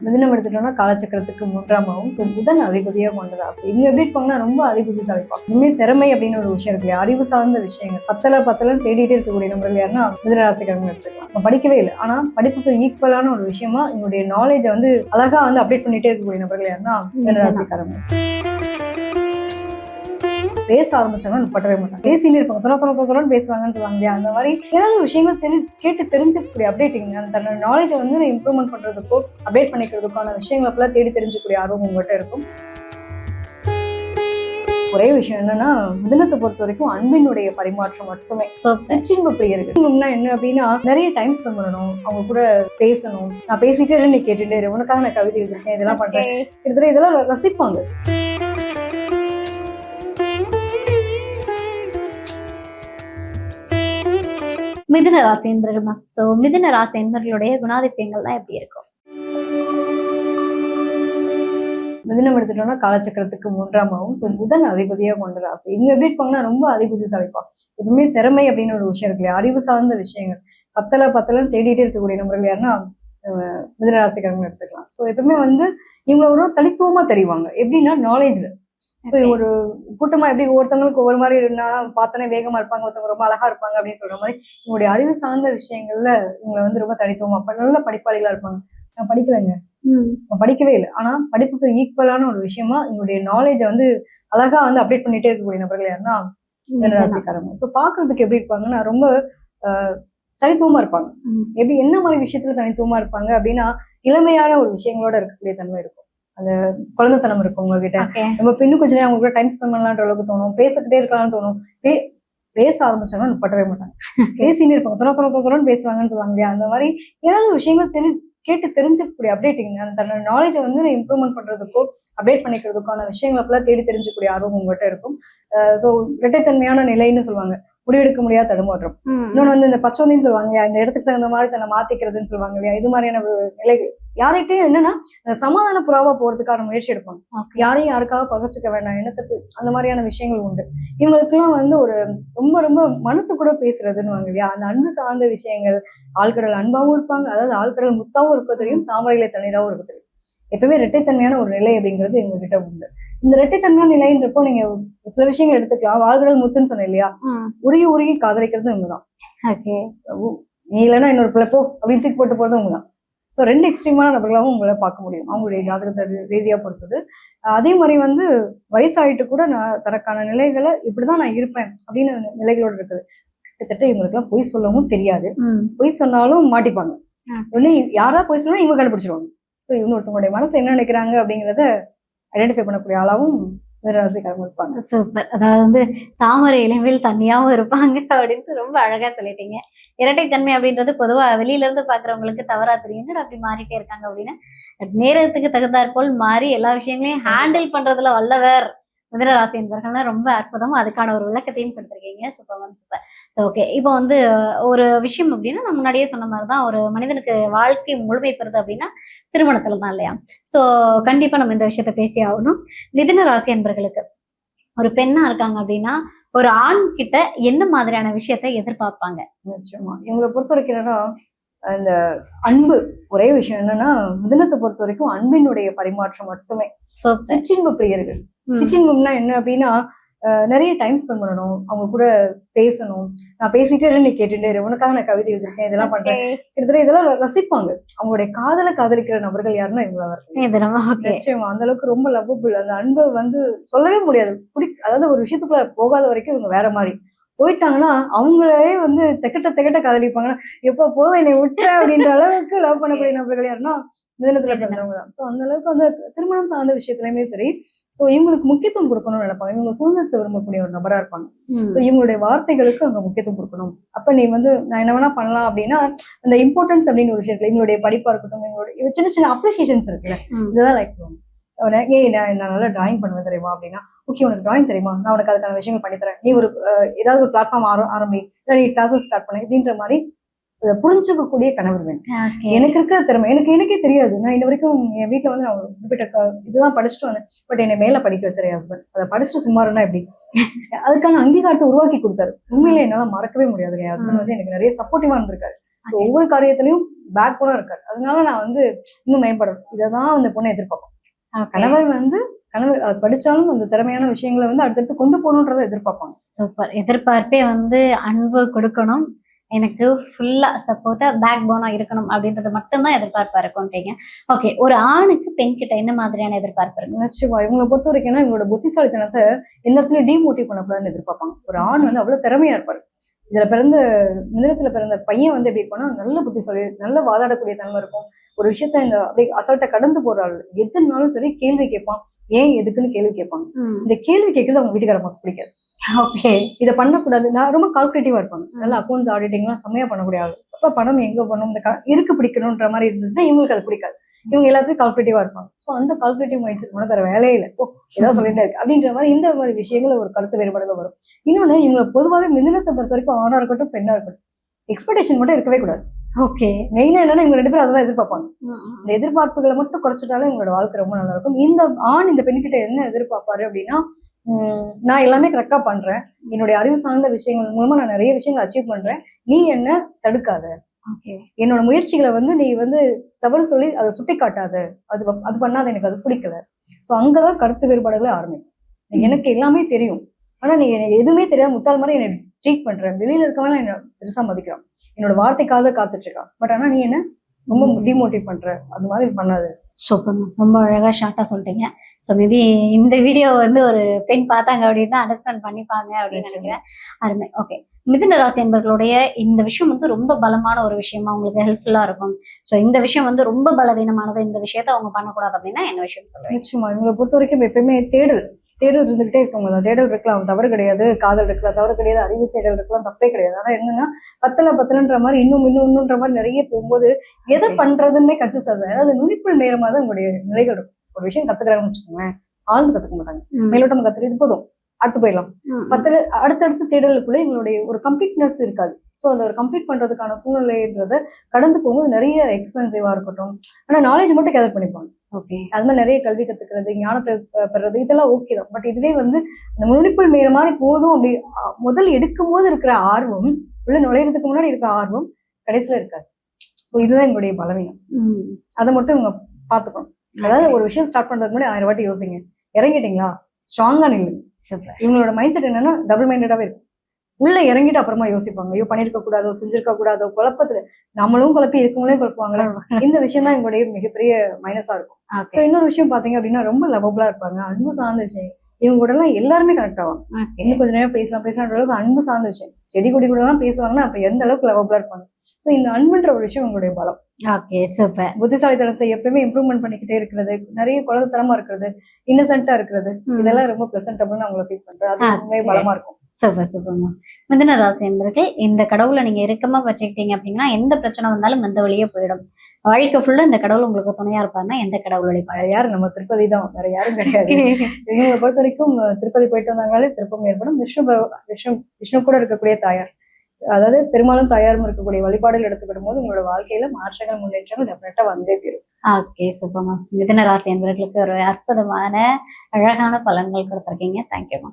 மிதுனம் எடுத்துட்டோம்னா காலச்சக்கரத்துக்கு 3ஆம் பாவம். ஸோ புதன் அதிபதியாக கொண்ட ராசி. இவங்க எப்படி இருப்பாங்கன்னா ரொம்ப அதிபுத்திசாலி இருப்பாங்க. இனிமேல் திறமை அப்படின்னு ஒரு விஷயம் இருக்கு, அறிவு சார்ந்த விஷயங்கள் பத்தலன்னு தேடிட்டே இருக்கக்கூடிய நபர்கள் யாருன்னா மிதுன ராசிக்காரங்க எடுத்துக்கலாம். நம்ம படிக்கவே இல்லை, ஆனா படிப்புக்கு ஈக்குவலான ஒரு விஷயமா இவங்களுடைய நாலேஜை வந்து அழகா வந்து அப்டேட் பண்ணிட்டே இருக்கக்கூடிய நபர்கள் யாருன்னா மிதுன ராசிக்காரங்க. பேச ஆரம்பிச்சாங்கன்னா பட்டவே மாட்டாங்க, பேசினே இருப்பாங்க, தொடர்ந்து பேசுவாங்கன்னு சொல்லுவாங்க இல்லையா. அந்த மாதிரி ஏதாவது விஷயங்கள் கேட்டு தெரிஞ்சுக்கக்கூடிய அப்டேட்டிங், தன்னோட நாலேஜை வந்து இம்ப்ரூவ்மெண்ட் பண்றதுக்கோ அப்டேட் பண்ணிக்கிறதுக்கான விஷயங்களை அப்பெல்லாம் தேடி தெரிஞ்சுக்கூடிய ஆர்வம் உங்கள்கிட்ட இருக்கும். ஒரே விஷயம் என்னன்னா, மிதுனத்தை பொறுத்த வரைக்கும் அன்பினுடைய பரிமாற்றம் மட்டுமே. சிற்றின்ப பிரியர்கள் என்ன அப்படின்னா, நிறைய டைம் ஸ்பெண்ட் பண்ணணும், அவங்க கூட பேசணும். நான் பேசிட்டே நீ கேட்டுட்டே இரு, உனக்காக நான் கவிதை எழுதிருக்கேன், இதெல்லாம் பண்றேன், இதெல்லாம் ரசிப்பாங்க. மிதுன ராசி என்பர்கள். சோ மிதுன ராசி என்பர்களுடைய குணாதிசயங்கள்லாம் எப்படி இருக்கும்? மிதுனம் எடுத்துட்டோம்னா காலச்சக்கரத்துக்கு 3ஆம் பாவம். ஸோ புதன் அதிபதியாக கொண்ட ராசி. இவங்க எப்படி இருப்பாங்கன்னா ரொம்ப அதிபுத்திசாலி இருப்பாங்க. எப்பவுமே திறமை அப்படின்னு ஒரு விஷயம் இருக்கு இல்லையா, அறிவு சார்ந்த விஷயங்கள் பத்தலன்னு தேடிட்டே இருக்கக்கூடிய நபர்கள் யாருன்னா மிதுன ராசிக்காரங்க எடுத்துக்கலாம். ஸோ எப்பவுமே வந்து இவங்க ஒரு தனித்துவமா தெரிவாங்க. எப்படின்னா நாலேஜ்ல. ஸோ ஒரு கூட்டமா எப்படி ஒவ்வொருத்தவங்களுக்கு ஒவ்வொரு மாதிரி இருந்தா பார்த்தோன்னே வேகமா இருப்பாங்க, ஒருத்தவங்க ரொம்ப அழகா இருப்பாங்க அப்படின்னு சொல்ற மாதிரி இவங்களுடைய அறிவு சார்ந்த விஷயங்கள்ல இவங்களை வந்து ரொம்ப தனித்துவமா நல்ல படிப்பாளிகளா இருப்பாங்க. நான் படிக்கலைங்க, நான் படிக்கவே இல்லை, ஆனா படிப்புக்கு ஈக்குவலான ஒரு விஷயமா இவங்களுடைய நாலேஜை வந்து அழகா வந்து அப்டேட் பண்ணிட்டே இருக்கக்கூடிய நபர்கள் யாருன்னா மிதுன ராசிக்காரங்க. ஸோ பாக்குறதுக்கு எப்படி இருப்பாங்கன்னா ரொம்ப தனித்துவமா இருப்பாங்க. எப்படி என்ன மாதிரி விஷயத்துல தனித்துவமா இருப்பாங்க அப்படின்னா, இளமையான ஒரு விஷயங்களோட இருக்கக்கூடிய தன்மை இருக்கும். அந்த குழந்தைத்தனம் இருக்கும் உங்ககிட்ட. நம்ம இன்னும் கொஞ்ச நேரம் அவங்க கூட டைம் ஸ்பெண்ட் பண்ணலான்ற அளவுக்கு தோணும், பேசிக்கிட்டே இருக்கலாம்னு தோணும். பேச ஆரம்பிச்சாங்கன்னா பட்டவே மாட்டாங்க, பேசினே இருப்பாங்க, தொடர்ந்து பேசுவாங்கன்னு சொல்லுவாங்க இல்லையா. அந்த மாதிரி ஏதாவது விஷயங்கள் கேட்டு தெரிஞ்சுக்கக்கூடிய அப்டேட்டிங், தன்னோட நாலேஜை வந்து இம்ப்ரூவ்மெண்ட் பண்றதுக்கோ அப்டேட் பண்ணிக்கிறதுக்கான விஷயங்கள் அப்பெல்லாம் தேடி தெரிஞ்சுக்கூடிய ஆர்வம் உங்கள்கிட்ட இருக்கும். ஸோ இரட்டைத்தன்மையான நிலைன்னு சொல்லுவாங்க, முடிவெடுக்க முடியாத தடுமாற்றம். இன்னொன்று வந்து இந்த பச்சோந்தின்னு சொல்லுவாங்க இல்லையா, இந்த இடத்துக்கு தகுந்த மாதிரி தன்னை மாத்திக்கிறதுன்னு சொல்லுவாங்க இல்லையா. இது மாதிரியான நிலைகள் யார்கிட்டையும் என்னன்னா சமாதான புறாவா போறதுக்கான முயற்சி எடுப்பாங்க. யாரையும் யாருக்காக பகச்சுக்க வேண்டாம், என்னத்துக்கு அந்த மாதிரியான விஷயங்கள் உண்டு. இவங்களுக்குலாம் வந்து ஒரு ரொம்ப ரொம்ப மனசு கூட பேசுறதுன்னு வாங்க இல்லையா, அந்த அன்பு சார்ந்த விஷயங்கள். ஆழ்கடல் அன்பாவும் இருப்பாங்க, அதாவது ஆழ்கடல் முத்தாவும் இருக்க தெரியும், தாமரையில தண்ணீராவும் இருக்க தெரியும். எப்பவுமே இரட்டைத்தன்மையான ஒரு நிலை அப்படிங்கிறது இவங்க கிட்ட உண்டு. இந்த இரட்டைத்தன்மையான நிலைன்றப்போ நீங்க சில விஷயங்கள் எடுத்துக்கலாம். ஆழ்கடல் முத்துன்னு சொன்னேன் இல்லையா, உருகி காதலிக்கிறது இவங்கதான். நீ இல்லைன்னா இன்னொரு பிள்ளை போ அப்படின்னு தூக்கி போட்டு போறது இவங்கதான். ஸோ ரெண்டு எக்ஸ்ட்ரீமான நபர்களாகவும் உங்களை பார்க்க முடியும், அவங்களுடைய ஜாதகத்தை ரீதியா பொறுத்தது. அதே மாதிரி வந்து வயசாயிட்டு கூட நான் தனக்கான நிலைகளை இப்படிதான் நான் இருப்பேன் அப்படின்னு நிலைகளோடு இருக்குது. கிட்டத்தட்ட இவங்களுக்குலாம் பொய் சொல்லவும் தெரியாது, பொய் சொன்னாலும் மாட்டிப்பாங்க. உடனே யாரா பொய் சொன்னா இவங்க கண்டுபிடிச்சிருவாங்க. ஸோ இவங்க ஒருத்தவங்களுடைய மனசு என்ன நினைக்கிறாங்க அப்படிங்கிறத ஐடென்டிஃபை பண்ணக்கூடிய ஆளாவும் ராசிக்காரங்க இருப்பாங்க. சூப்பர். அதாவது வந்து தாமரை இளமையில் தனியாவும் இருப்பாங்க அப்படின்ட்டு ரொம்ப அழகா சொல்லிட்டீங்க. இரட்டைத்தன்மை அப்படின்றது பொதுவா வெளியில இருந்து பாக்குறவங்களுக்கு தவறா தெரியும், அப்படி மாறிட்டே இருக்காங்க அப்படின்னு. நேரத்துக்கு தகுந்தாற்போல் மாறி எல்லா விஷயங்களையும் ஹேண்டில் பண்றதுல வல்லவர் மிதுன ராசி என்பவர்கள்னா ரொம்ப அற்புதம். அதுக்கான ஒரு விளக்கத்தையும் கொடுத்துருக்கீங்க. சூப்பர். ஸோ ஓகே, இப்போ வந்து ஒரு விஷயம் அப்படின்னா நான் முன்னாடியே சொன்ன மாதிரிதான், ஒரு மனிதனுக்கு வாழ்க்கை முழுமை பெறுது அப்படின்னா திருமணத்துல தான் இல்லையா. ஸோ கண்டிப்பா நம்ம இந்த விஷயத்த பேசி ஆகணும். மிதுன ராசி என்பவர்களுக்கு ஒரு பெண்ணா இருக்காங்க அப்படின்னா ஒரு ஆண் கிட்ட என்ன மாதிரியான விஷயத்த எதிர்பார்ப்பாங்க? நிச்சயமா இவங்களை பொறுத்த வரைக்கும் என்னன்னா, இந்த அன்பு. ஒரே விஷயம் என்னன்னா, மிதுனத்தை பொறுத்த வரைக்கும் அன்பினுடைய பரிமாற்றம் மட்டுமே. சிற்றின்ப பிரியர்கள். சிற்றின்பம்னா என்ன அப்படின்னா, நிறைய டைம் ஸ்பெண்ட் பண்ணணும், அவங்க கூட பேசணும். நான் பேசிட்டே நீ கேட்டுட்டே இரு, உனக்காக நான் கவிதை எழுதிருக்கேன், இதெல்லாம் பண்றேன், இதெல்லாம் ரசிப்பாங்க. அவங்களுடைய காதலிக்கிற நபர்கள் யாருன்னா இவங்களா. நிச்சயமா அந்த அளவுக்கு ரொம்ப லவ்வபிள். அந்த அன்பை வந்து சொல்லவே முடியாது. அதாவது ஒரு விஷயத்துக்குள்ள போகாத வரைக்கும் இவங்க வேற மாதிரி. போயிட்டாங்கன்னா அவங்களே வந்து தெக்கட்ட காதலிப்பாங்கன்னா, எப்ப போதும் என்னை விட்ட அப்படின்ற அளவுக்கு லவ் பண்ணக்கூடிய நபர்கள் யாருன்னா மிதுனத்துல பிறந்தவங்க தான். ஸோ அந்த அளவுக்கு வந்து திருமணம் சார்ந்த விஷயத்துலயுமே சரி, ஸோ இவங்களுக்கு முக்கியத்துவம் கொடுக்கணும்னு நினைப்பாங்க. இவங்க சுதந்திரத்தை விரும்பக்கூடிய ஒரு நபரா இருப்பாங்க. ஸோ இவங்களுடைய வார்த்தைகளுக்கு அங்க முக்கியத்துவம் கொடுக்கணும். அப்ப நீ வந்து நான் என்ன வேணா பண்ணலாம் அப்படின்னா அந்த இம்பார்ட்டன்ஸ் அப்படின்னு ஒரு விஷயத்துல இவங்களுடைய படிப்பா இருக்கட்டும், இவங்களுடைய சின்ன அப்ரிசியேஷன்ஸ் இருக்குல்ல, இதுதான் லைக் பண்ணுவாங்க. நான் நல்லா டிராயிங் பண்ணுவேன் தெரியுமா அப்படின்னா, ஓகே உனக்கு டிராயிங் தெரியுமா, நான் உனக்கு அதுக்கான விஷயங்கள் பண்ணித்தரேன், நீ ஒரு ஏதாவது ஒரு பிளாட்ஃபார்ம் ஆரம்பி, நீ கிளாஸஸ் ஸ்டார்ட் பண்ண இப்படின்ற மாதிரி புரிஞ்சுக்கக்கூடிய கணவர் வேணும். எனக்கு இருக்கிற திறமை எனக்கே தெரியாது. நான் இன்ன வரைக்கும் என் வீட்டுல வந்து நான் குறிப்பிட்ட இதுதான் படிச்சுட்டு வந்தேன். பட் என்னை மேல படிக்க வச்சாரு ஹஸ்பண்ட். அதை படிச்சுட்டு சும்மா இருந்தா எப்படி, அதுக்கான அங்கீகாரத்தை உருவாக்கி கொடுத்தாரு. உண்மையில என்னால மறக்கவே முடியாது. என் ஹஸ்பண்ட் வந்து எனக்கு நிறைய சப்போர்ட்டிவா இருந்திருக்காரு. ஒவ்வொரு காரியத்திலையும் பேக் போனா இருக்காரு. அதனால நான் வந்து இன்னும் மேம்படணும். இதைதான் அந்த பொண்ணை எதிர்பார்ப்பேன். Okay. கணவர் படிச்சாலும் அந்த திறமையான விஷயங்களை வந்து அடுத்தடுத்து கொண்டு போகணுன்றதை எதிர்பார்ப்பாங்க. சூப்பர். எதிர்பார்ப்பே வந்து அன்பு கொடுக்கணும், எனக்கு ஃபுல்லா சப்போர்ட்டா பேக் போனா இருக்கணும் அப்படின்றது மட்டும்தான் எதிர்பார்ப்பா இருக்கும்ன்றீங்க. ஓகே, ஒரு ஆணுக்கு பெண் கிட்ட என்ன மாதிரியான எதிர்பார்ப்பு இருக்கு? நிச்சயமா இவங்களை பொறுத்த வரைக்கும் இவங்களோட புத்திசாலித்தனத்தை எந்த இடத்துல டிமோட்டிவ் பண்ணக்கூடாதுன்னு எதிர்பார்ப்பாங்க. ஒரு ஆண் வந்து அவ்வளவு திறமையா இருப்பாரு. மிதனத்துல பிறந்த பையன் வந்து எப்படி இருப்பான்னா நல்ல புத்திசாலி, நல்ல வாதாடக்கூடிய தன்மை இருக்கும். ஒரு விஷயத்த இந்த அப்படியே அசால்ட்டா கடந்து போற ஆள். எதுனாலும் சரி கேள்வி கேட்பான். ஏன் எதுக்குன்னு கேள்வி கேட்பாங்க. இந்த கேள்வி கேட்கறது அவங்க வீட்டுக்காரமாக பிடிக்காது. ஓகே, இதை பண்ணக்கூடாது. நான் ரொம்ப கால்குலேட்டிவா இருப்பாங்க. நல்ல அக்கௌண்ட்ஸ் ஆடிட்டிங் எல்லாம் செம்மையா பண்ணக்கூடிய ஆள். அப்ப பணம் எங்க பண்ணும், இந்த இருக்கு பிடிக்கணும்ன்ற மாதிரி இருந்துச்சுன்னா இவங்களுக்கு அது பிடிக்காது. இவங்க எல்லாத்தையும் கால்குலேட்டிவா இருப்பாங்க. ஸோ அந்த கால்குலேட்டிவ் மைண்ட் செட் வேற வேலையே இல்லை. ஏதாவது சொல்லிட்டே இருக்கு அப்படின்ற மாதிரி இந்த மாதிரி விஷயங்கள் ஒரு கருத்து வேறுபாடுகள் வரும். இன்னொன்னு இவங்க பொதுவாகவே மிதுனத்தை பொறுத்த வரைக்கும் ஆணா இருக்கட்டும் பெண்ணா இருக்கட்டும் எக்ஸ்பெக்டேஷன் மட்டும் இருக்கவே கூடாது. ஓகே, மெயினா என்னன்னா இவங்க 2 பேரும் அதான் எதிர்பார்ப்பாங்க. இந்த எதிர்பார்ப்புகளை மட்டும் குறைச்சிட்டாலும் இவங்களோட வாழ்க்கை ரொம்ப நல்லா இருக்கும். இந்த ஆண் இந்த பெண்கிட்ட என்ன எதிர்பார்ப்பாரு அப்படின்னா, நான் எல்லாமே கரெக்டா பண்றேன், என்னுடைய அறிவு சார்ந்த விஷயங்கள் மூலமா நான் நிறைய விஷயங்கள் அச்சீவ் பண்றேன், நீ என்ன தடுக்காத, என்னோட முயற்சிகளை வந்து நீ வந்து தவறு சொல்லி அதை சுட்டி காட்டாத, அது பண்ணாத, எனக்கு அது பிடிக்கல. ஸோ அங்கதான் கருத்து வேறுபாடுகளே ஆரம்பிக்கும். எனக்கு எல்லாமே தெரியும், ஆனா நீ எதுவுமே தெரியாத முட்டாள் மாதிரி என்னை ட்ரீட் பண்ற, வெளியில இருக்கவங்க என்ன பெருசா மதிக்கிறான், என்னோட வார்த்தைக்காக காத்துட்டு இருக்கான், பட் ஆனா நீ என்ன ரொம்ப டிமோட்டிவ் பண்ற, அது மாதிரி பண்ணாது. சூப்பர், ரொம்ப அழகா ஷார்ட்டா சொல்லிட்டீங்க. ஸோ மேபி இந்த வீடியோ வந்து ஒரு பெண் பார்த்தாங்க அப்படின்னு தான் அண்டர்ஸ்டாண்ட் பண்ணிப்பாங்க அப்படின்னு நினைக்கிறேன். அருமை. ஓகே, மிதுன ராசி என்பவர்களுடைய இந்த விஷயம் வந்து ரொம்ப பலமான ஒரு விஷயமா உங்களுக்கு ஹெல்ப்ஃபுல்லா இருக்கும். ஸோ இந்த விஷயம் வந்து ரொம்ப பலவீனமானது, இந்த விஷயத்த அவங்க பண்ணக்கூடாது அப்படின்னா என்ன விஷயம் சொல்லுங்க? நிச்சயமா இவங்களை பொறுத்த வரைக்கும் எப்பயுமே தேடல் இருந்துகிட்டே இருக்கவங்க தான். தேடல் இருக்கலாம், தவறு கிடையாது. காதல் இருக்கலாம், தவறு கிடையாது. அறிவு தேடல் இருக்கலாம், தப்பே கிடையாது. ஆனா என்னன்னா பத்தலன்ற மாதிரி இன்னும்ன்ற மாதிரி நிறைய போகும்போது எதை பண்றதுன்னே கற்று சொல்றேன். அதாவது நுனிப்புள் நேரமா தான் உங்களுடைய நிலைகள் இருக்கும். ஒரு விஷயம் கத்துக்கிறாங்கன்னு வச்சுக்கோங்க, ஆழ்ந்து கத்துக்க மாட்டாங்க, மேலோட்டம் கத்துக்கிறது போதும், அடுத்து போயிடலாம். அடுத்தடுத்து தேடலுக்குள்ள எங்களுடைய ஒரு கம்ப்ளீட்னஸ் இருக்காது. ஸோ அந்த ஒரு கம்ப்ளீட் பண்றதுக்கான சூழ்நிலைன்றத கடந்து போகும்போது நிறைய எக்ஸ்பென்சிவா இருக்கட்டும், ஆனா நாலேஜ் மட்டும் கேதர் பண்ணிப்பாங்க. ஓகே, அது மாதிரி நிறைய கல்வி கத்துக்கிறது, ஞானத்தை பெறது, இதெல்லாம் ஓகே தான். பட் இதுவே வந்து அந்த நுனிப்புள் மேற மாதிரி போதும் அப்படி முதல் எடுக்கும் போது இருக்கிற ஆர்வம், உள்ள நுழையிறதுக்கு முன்னாடி இருக்கிற ஆர்வம் கடைசியில இருக்காது. ஸோ இதுதான் எங்களுடைய பலவீனம். அதை மட்டும் இவங்க பாத்துக்கணும். அதாவது ஒரு விஷயம் ஸ்டார்ட் பண்றதுக்கு முன்னாடி 1000 வாட்டி யோசிங்க. இறங்கிட்டீங்களா ஸ்ட்ராங்கா நில்லுங்க. இவங்களோட மைண்ட் செட் என்னன்னா டபுள் மைண்டடாவே இருக்கும். உள்ள இறங்கிட்டு அப்புறமா யோசிப்பாங்க, ஐயோ பண்ணிருக்க கூடாதோ, செஞ்சிருக்க கூடாதோ, குழப்பத்துல நம்மளும் குழப்பி இருக்கவங்களையும் குழப்புவாங்களா. இந்த விஷயம் தான் எங்களுடைய மிகப்பெரிய மைனஸா இருக்கும். ஸோ இன்னொரு விஷயம் பாத்தீங்க அப்படின்னா ரொம்ப லவபிளா இருப்பாங்க, அன்பு சார்ந்த விஷயம். இவங்க கூட எல்லாம் எல்லாருமே கனெக்ட் ஆவாங்க. இன்னும் கொஞ்ச நேரம் பேசலாம் அளவுக்கு அன்பு சார்ந்த விஷயம். செடி கொடி கூட தான் பேசுவாங்கன்னா அப்ப எந்த அளவுக்கு லவபிளா இருப்பாங்க. ஸோ இந்த அன்புன்ற ஒரு விஷயம் உங்களுடைய பலம். Okay, super. புத்திசாலித்தனத்தை எப்பவுமே இம்ப்ரூவ்மெண்ட் பண்ணிக்கிட்டே இருக்கிறது, நிறைய குழந்தைத்தனமா இருக்கிறது, இன்னசென்ட்டா இருக்கிறது, இதெல்லாம் ரொம்ப பிளசன்டபிள்னு அவங்களை ஃபீல் பண்றது. அது உண்மையே பலமா இருக்கும். சூப்பர் சூப்பர்மா. மிதுன ராசி என்பவர்கள் இந்த கடவுளை நீங்க இறுக்கமா வச்சுக்கிட்டீங்க அப்படின்னா எந்த பிரச்சனை வந்தாலும் அந்த வழியே போயிடும். வாழ்க்கை ஃபுல்லா இந்த கடவுள் உங்களுக்கு துணையா இருப்பாருன்னா எந்த கடவுள் வழிபாடு? யாரு, நம்ம திருப்பதி தான், வேற யாரும் கிடையாது. இவங்களை பொறுத்த வரைக்கும் திருப்பதி போயிட்டு வந்தாங்களே திருப்பம் ஏற்படும். விஷ்ணு கூட இருக்கக்கூடிய தாயார், அதாவது பெரும்பாலும் தாயாரும் இருக்கக்கூடிய வழிபாடுகள் எடுத்துக்கிடும் போது உங்களோட வாழ்க்கையில மாற்றங்கள், முன்னேற்றங்கள் டெஃபினட்டா வந்தே தீரும். ஓகே, சூப்பர்மா. மிதுன ராசி என்பவர்களுக்கு ஒரு அற்புதமான அழகான பலன்கள் கொடுத்துருக்கீங்க. தேங்க்யூமா.